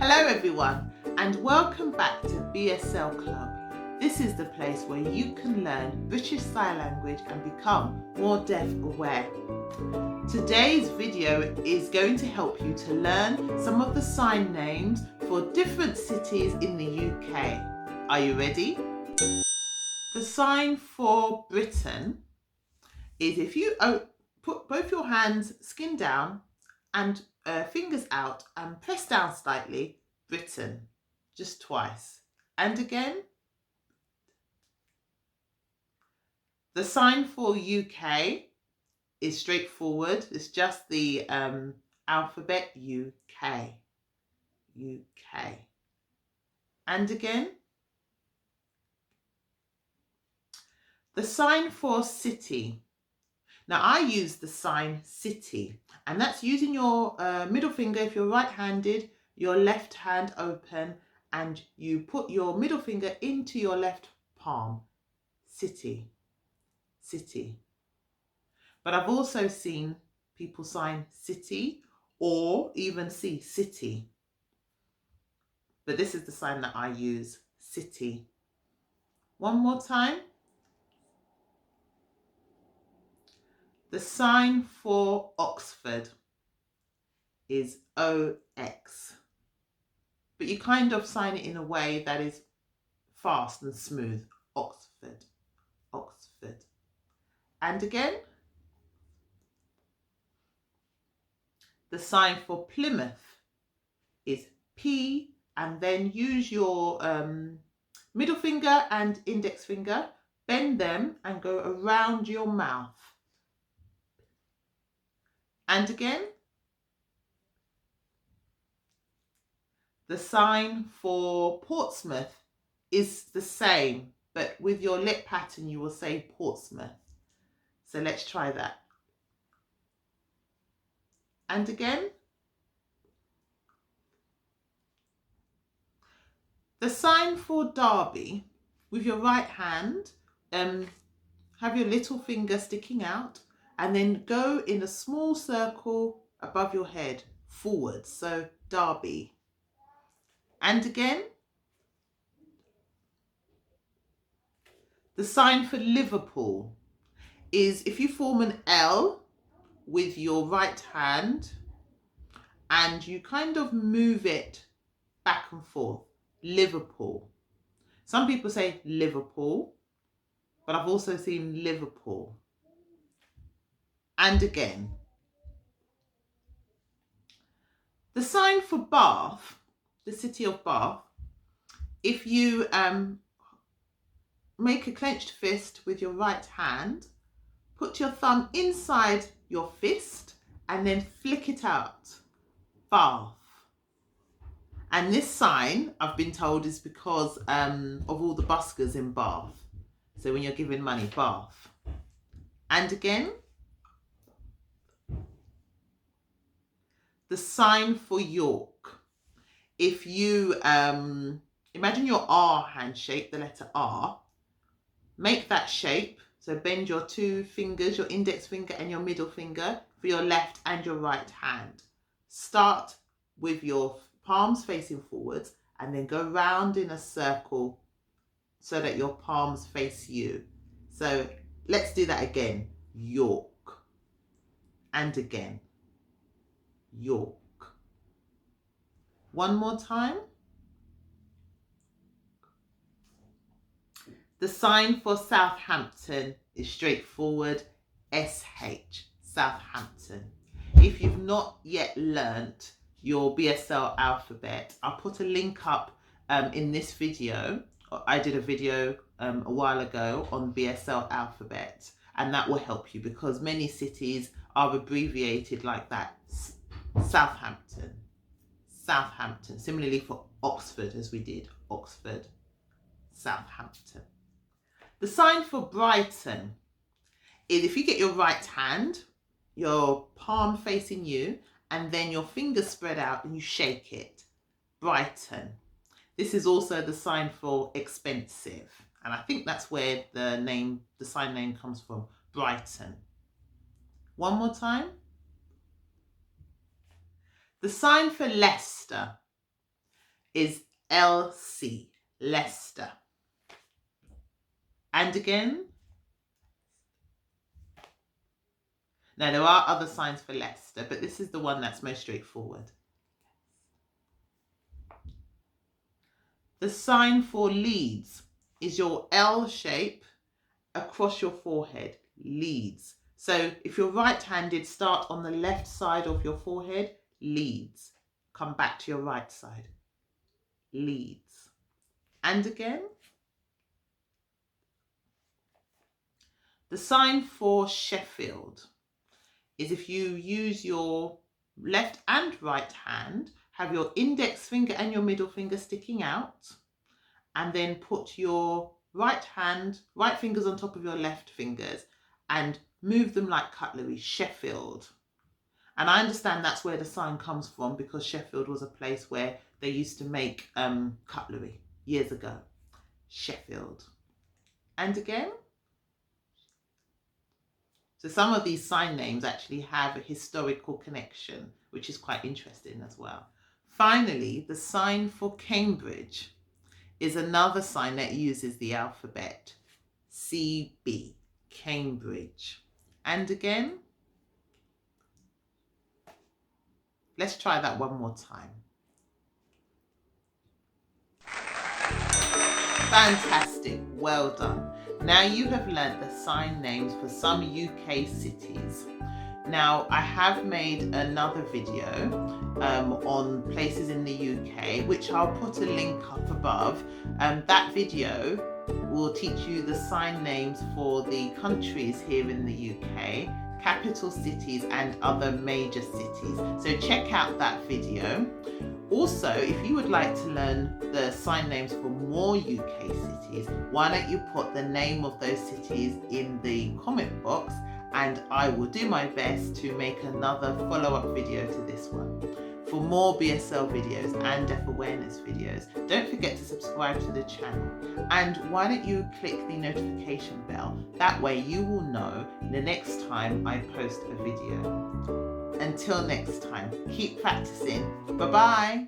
Hello everyone, and welcome back to BSL Club. This is the place where you can learn British Sign Language and become more deaf aware. Today's video is going to help you to learn some of the sign names for different cities in the UK. Are you ready? The sign for Britain is if you put both your hands skin down and fingers out and press down slightly, Britain, just twice. And again. The sign for UK is straightforward. It's just the alphabet UK. UK. And again. The sign for city. Now I use the sign city, and that's using your middle finger if you're right-handed, your left hand open, and you put your middle finger into your left palm. City. City. But I've also seen people sign city or even see city. But this is the sign that I use, city. One more time. The sign for Oxford is OX. But you kind of sign it in a way that is fast and smooth. Oxford. Oxford. And again. The sign for Plymouth is P, and then use your middle finger and index finger, bend them and go around your mouth. And again. The sign for Portsmouth is the same, but with your lip pattern you will say Portsmouth. So let's try that. And again. The sign for Derby, with your right hand, have your little finger sticking out and then go in a small circle above your head, forward. So Derby. And again. The sign for Liverpool is if you form an L with your right hand and you kind of move it back and forth. Liverpool. Some people say Liverpool, but I've also seen Liverpool. And again. The sign for Bath, the city of Bath, if you make a clenched fist with your right hand, put your thumb inside your fist and then flick it out. Bath. And this sign, I've been told, is because of all the buskers in Bath. So when you're giving money, Bath. And again. The sign for York. If you imagine your R handshake, the letter R, make that shape. So bend your two fingers, your index finger and your middle finger for your left and your right hand. Start with your palms facing forwards and then go round in a circle so that your palms face you. So let's do that again. York. And again. York. One more time. The sign for Southampton is straightforward. SH. Southampton. If you've not yet learnt your BSL alphabet, I'll put a link up in this video. I did a video a while ago on BSL alphabet, and that will help you because many cities are abbreviated like that. Southampton. Southampton. Similarly for Oxford, as we did. Oxford. Southampton. The sign for Brighton is if you get your right hand, your palm facing you, and then your fingers spread out and you shake it. Brighton. This is also the sign for expensive. And I think that's where the sign name comes from. Brighton. One more time. The sign for Leicester is LC, Leicester. And again. Now, there are other signs for Leicester, but this is the one that's most straightforward. The sign for Leeds is your L shape across your forehead, Leeds. So if you're right-handed, start on the left side of your forehead, Leeds. Come back to your right side, Leeds. And again. The sign for Sheffield is if you use your left and right hand, have your index finger and your middle finger sticking out, and then put your right fingers on top of your left fingers and move them like cutlery, Sheffield. And I understand that's where the sign comes from, because Sheffield was a place where they used to make cutlery years ago. Sheffield. And again. So some of these sign names actually have a historical connection, which is quite interesting as well. Finally, the sign for Cambridge is another sign that uses the alphabet, CB, Cambridge. And again. Let's try that one more time. Fantastic, well done. Now you have learnt the sign names for some UK cities. Now I have made another video on places in the UK, which I'll put a link up above. That video will teach you the sign names for the countries here in the UK, capital cities and other major cities. So check out that video. Also, if you would like to learn the sign names for more UK cities, why don't you put the name of those cities in the comment box, and I will do my best to make another follow-up video to this one. For more BSL videos and deaf awareness videos, don't forget to subscribe to the channel, and why don't you click the notification bell? That way you will know the next time I post a video. Until next time, keep practicing. Bye-bye.